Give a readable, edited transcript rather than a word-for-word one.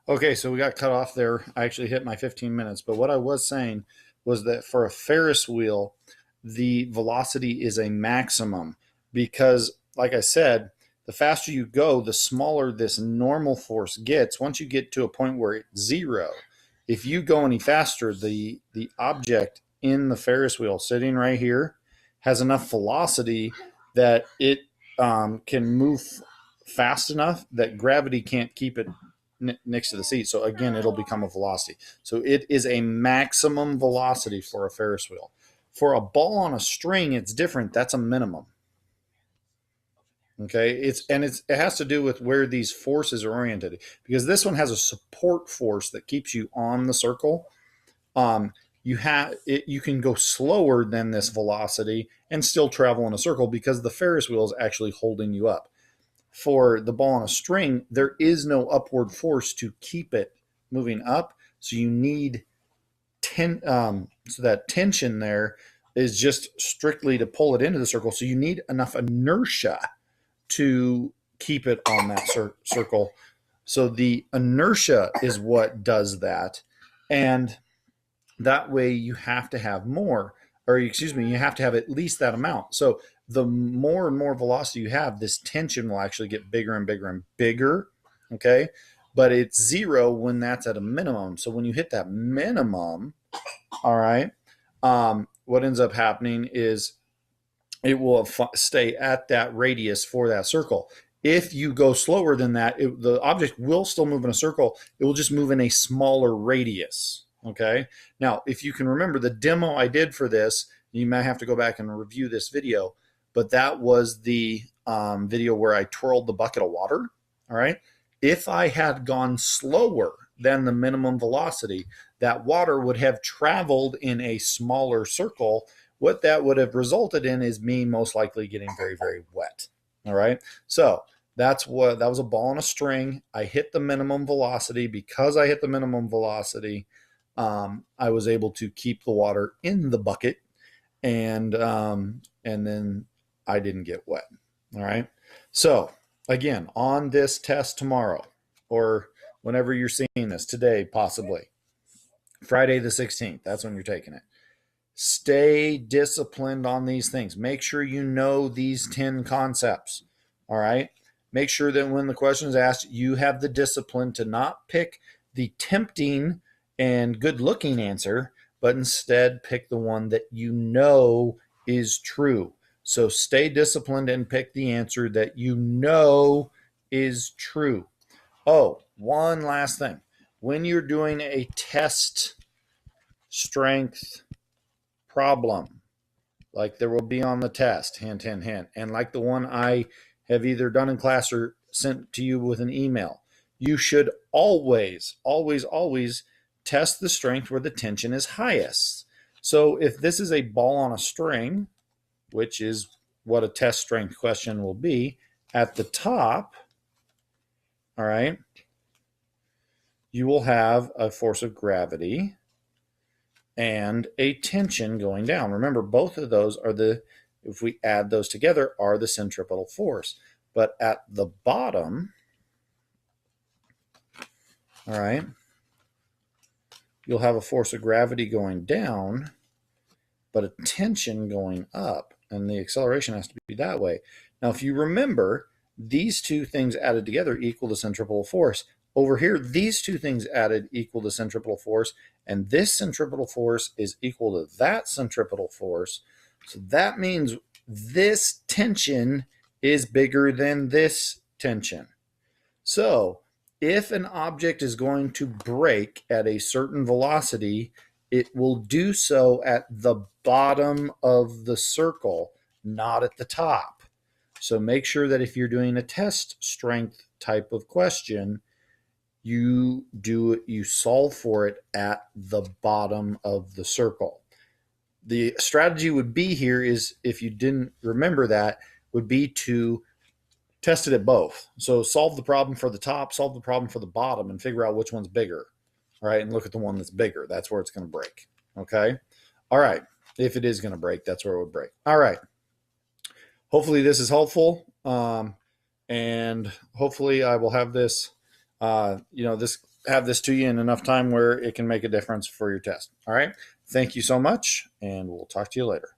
Okay, so we got cut off there. I actually hit my 15 minutes, but what I was saying was that for a Ferris wheel, the velocity is a maximum because, like I said, the faster you go, the smaller this normal force gets. Once you get to a point where it's zero, if you go any faster, the object in the Ferris wheel sitting right here has enough velocity that it can move fast enough that gravity can't keep it next to the seat. So again, it'll become a velocity. So it is a maximum velocity for a Ferris wheel. For a ball on a string, it's different. That's a minimum. Okay, it has to do with where these forces are oriented, because this one has a support force that keeps you on the circle. You can go slower than this velocity and still travel in a circle because the Ferris wheel is actually holding you up. For the ball on a string, there is no upward force to keep it moving up. So you need so that tension there is just strictly to pull it into the circle. So you need enough inertia to keep it on that circle. So the inertia is what does that. And that way you have to have more, or excuse me, you have to have at least that amount. So the more and more velocity you have, this tension will actually get bigger and bigger and bigger. Okay. But it's zero when that's at a minimum. So when you hit that minimum, all right, what ends up happening is it will stay at that radius for that circle. If you go slower than that, the object will still move in a circle. It will just move in a smaller radius. Okay. Now, if you can remember the demo I did for this, you might have to go back and review this video, but that was the video where I twirled the bucket of water. All right. If I had gone slower than the minimum velocity, that water would have traveled in a smaller circle. What that would have resulted in is me most likely getting very, very wet. All right. So that was a ball on a string. I hit the minimum velocity. Because I hit the minimum velocity, I was able to keep the water in the bucket, and then I didn't get wet. All right. So again, on this test tomorrow, or whenever you're seeing this, today possibly, Friday the 16th, that's when you're taking it. Stay disciplined on these things. Make sure you know these 10 concepts. All right. Make sure that when the question is asked, you have the discipline to not pick the tempting and good-looking answer, but instead pick the one that you know is true. So stay disciplined and pick the answer that you know is true. Oh, one last thing. When you're doing a test strength problem, like there will be on the test, hint, hint, hint, and like the one I have either done in class or sent to you with an email, you should always, always, always test the strength where the tension is highest. So if this is a ball on a string, which is what a test strength question will be, at the top, all right, you will have a force of gravity and a tension going down. Remember, both of those are if we add those together, are the centripetal force. But at the bottom, all right, you'll have a force of gravity going down, but a tension going up, and the acceleration has to be that way. Now, if you remember, these two things added together equal the centripetal force. Over here, these two things added equal the centripetal force, and this centripetal force is equal to that centripetal force. So that means this tension is bigger than this tension. So if an object is going to break at a certain velocity, it will do so at the bottom of the circle, not at the top. So make sure that if you're doing a test strength type of question, you solve for it at the bottom of the circle. The strategy would be here is, if you didn't remember that, would be to test it at both. So solve the problem for the top, solve the problem for the bottom, and figure out which one's bigger. All right, and look at the one that's bigger. That's where it's going to break. Okay. All right. If it is going to break, that's where it would break. All right. Hopefully this is helpful. And hopefully I will have this have this to you in enough time where it can make a difference for your test. All right. Thank you so much, and we'll talk to you later.